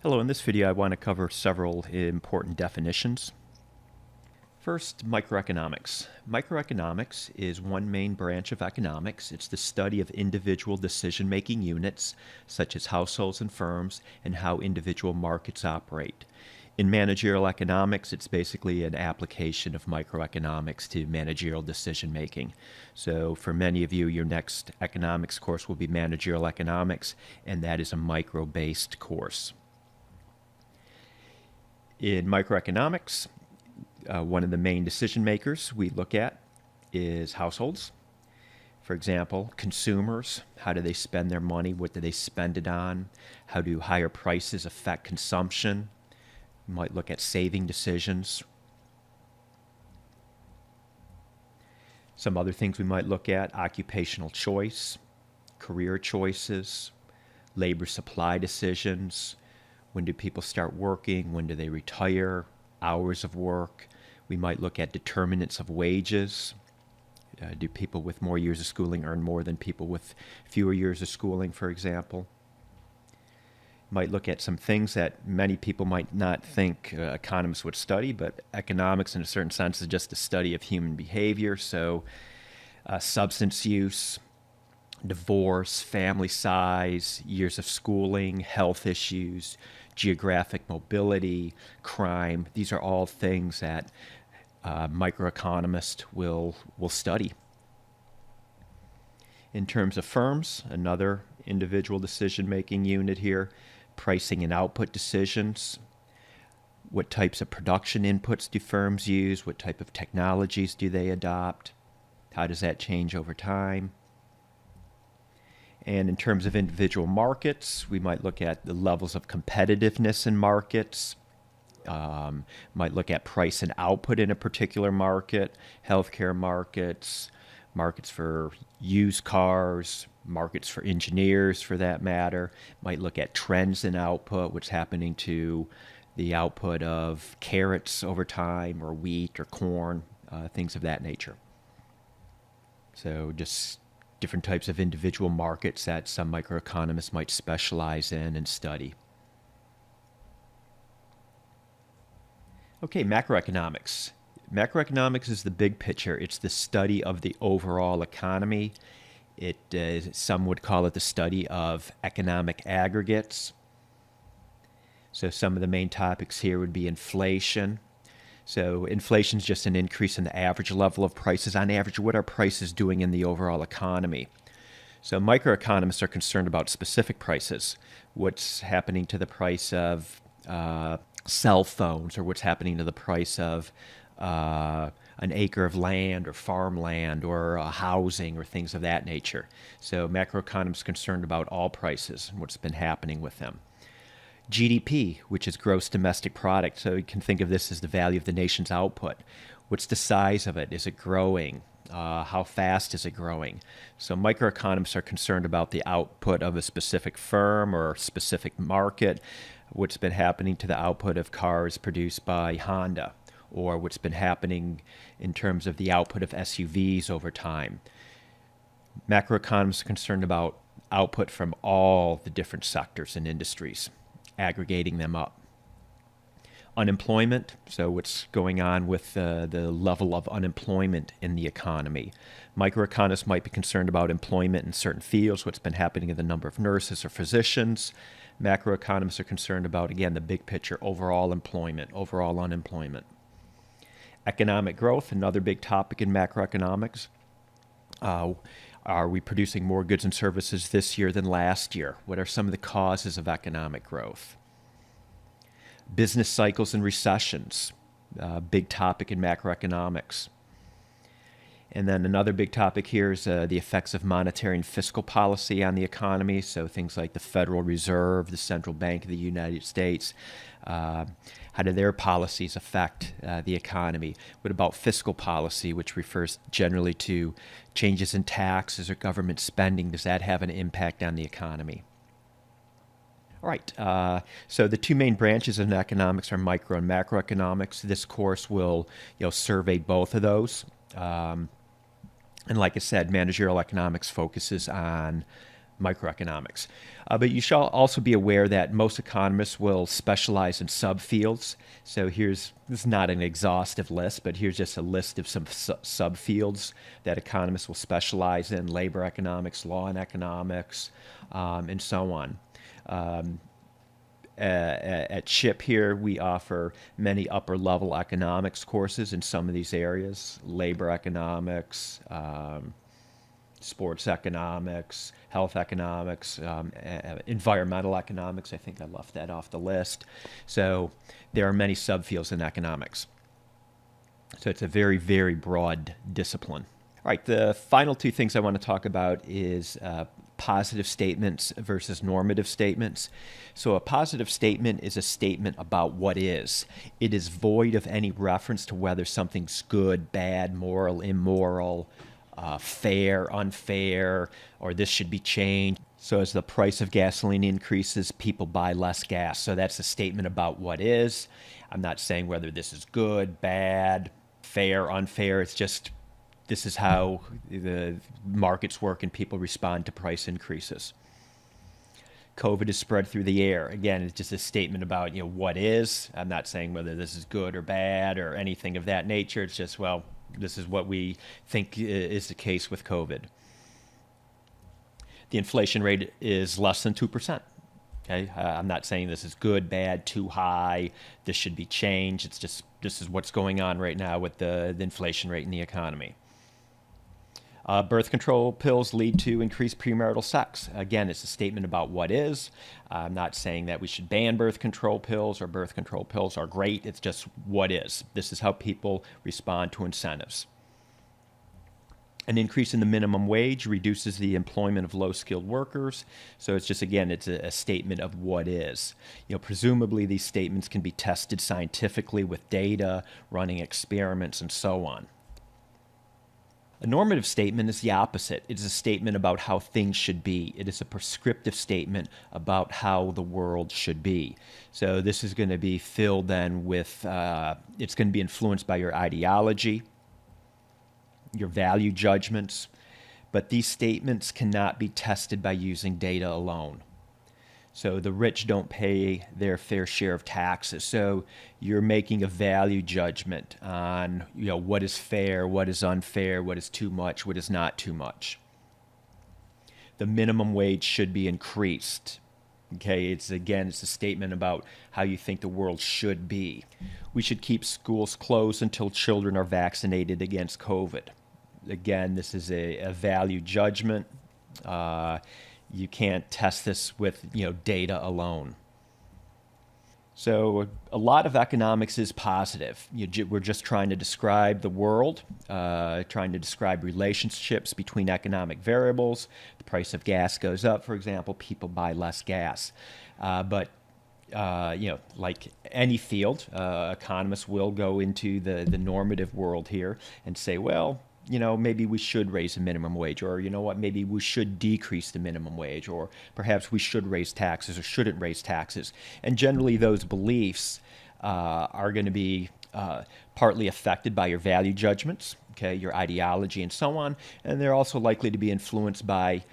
Hello, in this video I want to cover several important definitions. First, microeconomics. Microeconomics is one main branch of economics. It's the study of individual decision-making units, such as households and firms, and how individual markets operate. In managerial economics, it's basically an application of microeconomics to managerial decision-making. So for many of you, your next economics course will be managerial economics, and that is a micro-based course. In microeconomics, one of the main decision makers we look at is households. For example, consumers, how do they spend their money? What do they spend it on? How do higher prices affect consumption? We might look at saving decisions. Some other things we might look at: occupational choice, career choices, labor supply decisions. When do people start working? When do they retire? Hours of work. We might look at determinants of wages. Do people with more years of schooling earn more than people with fewer years of schooling, for example? Might look at some things that many people might not think economists would study, but economics in a certain sense is just a study of human behavior. So substance use, divorce, family size, years of schooling, health issues, geographic mobility, crime. These are all things that microeconomists will study. In terms of firms, another individual decision-making unit here: pricing and output decisions. What types of production inputs do firms use? What type of technologies do they adopt? How does that change over time? And in terms of individual markets, we might look at the levels of competitiveness in markets. Might look at price and output in a particular market, healthcare markets, markets for used cars, markets for engineers for that matter. Might look at trends in output, what's happening to the output of carrots over time, or wheat or corn, things of that nature. So just different types of individual markets that some microeconomists might specialize in and study. Okay, macroeconomics. Macroeconomics is the big picture. It's the study of the overall economy. Some would call it the study of economic aggregates. So some of the main topics here would be inflation. So inflation is just an increase in the average level of prices. On average, what are prices doing in the overall economy? So microeconomists are concerned about specific prices. What's happening to the price of cell phones, or what's happening to the price of an acre of land or farmland or housing or things of that nature. So macroeconomists are concerned about all prices and what's been happening with them. GDP, which is gross domestic product, so you can think of this as the value of the nation's output. What's the size of it? Is it growing? How fast is it growing? So microeconomists are concerned about the output of a specific firm or specific market, what's been happening to the output of cars produced by Honda, or what's been happening in terms of the output of SUVs over time. Macroeconomists are concerned about output from all the different sectors and industries, aggregating them up. Unemployment, so what's going on with the level of unemployment in the economy. Microeconomists might be concerned about employment in certain fields, what's been happening in the number of nurses or physicians. Macroeconomists are concerned about, again, the big picture, overall employment, overall unemployment. Economic growth, another big topic in macroeconomics. Are we producing more goods and services this year than last year? What are some of the causes of economic growth? Business cycles and recessions, big topic in macroeconomics. And then another big topic here is the effects of monetary and fiscal policy on the economy. So things like the Federal Reserve, the Central Bank of the United States. How do their policies affect the economy? What about fiscal policy, which refers generally to changes in taxes or government spending? Does that have an impact on the economy? All right, so the two main branches in economics are micro and macroeconomics. This course will survey both of those. And like I said, managerial economics focuses on microeconomics. But you shall also be aware that most economists will specialize in subfields. So this is not an exhaustive list, but here's just a list of some subfields that economists will specialize in: labor economics, law and economics, and so on. At CHIP here, we offer many upper-level economics courses in some of these areas: labor economics, sports economics, health economics, environmental economics. I think I left that off the list. So there are many subfields in economics. So it's a very, very broad discipline. All right, the final two things I want to talk about is positive statements versus normative statements. So a positive statement is a statement about what is. It is void of any reference to whether something's good, bad, moral, immoral, fair, unfair, or this should be changed. So as the price of gasoline increases, people buy less gas. So that's a statement about what is. I'm not saying whether this is good, bad, fair, unfair. It's just this is how the markets work and people respond to price increases. COVID is spread through the air. Again, it's just a statement about what is. I'm not saying whether this is good or bad or anything of that nature. It's just, well, this is what we think is the case with COVID. The inflation rate is less than 2%. Okay, I'm not saying this is good, bad, too high, this should be changed. It's just this is what's going on right now with the inflation rate in the economy. Birth control pills lead to increased premarital sex. Again, it's a statement about what is. I'm not saying that we should ban birth control pills or birth control pills are great. It's just what is. This is how people respond to incentives. An increase in the minimum wage reduces the employment of low-skilled workers. So it's just, again, it's a statement of what is. Presumably these statements can be tested scientifically with data, running experiments, and so on. A normative statement is the opposite. It is a statement about how things should be. It is a prescriptive statement about how the world should be. So this is going to be filled then with, it's going to be influenced by your ideology, your value judgments, but these statements cannot be tested by using data alone. So the rich don't pay their fair share of taxes. So you're making a value judgment on, what is fair, what is unfair, what is too much, what is not too much. The minimum wage should be increased. Okay, it's a statement about how you think the world should be. We should keep schools closed until children are vaccinated against COVID. Again, this is a value judgment. You can't test this with data alone. So a lot of economics is positive. We're just trying to describe the world, trying to describe relationships between economic variables. The price of gas goes up, for example, people buy less gas. But like any field, economists will go into the normative world here and say, well, maybe we should raise the minimum wage, or maybe we should decrease the minimum wage, or perhaps we should raise taxes or shouldn't raise taxes. And generally those beliefs are going to be partly affected by your value judgments, okay, your ideology and so on, and they're also likely to be influenced by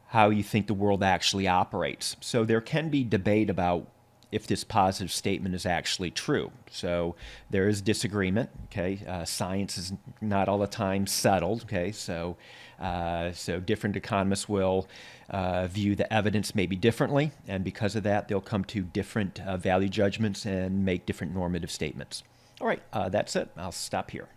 how you think the world actually operates. So there can be debate about if this positive statement is actually true. So there is disagreement, okay? Science is not all the time settled, okay? So different economists will view the evidence maybe differently, and because of that, they'll come to different value judgments and make different normative statements. All right, that's it. I'll stop here.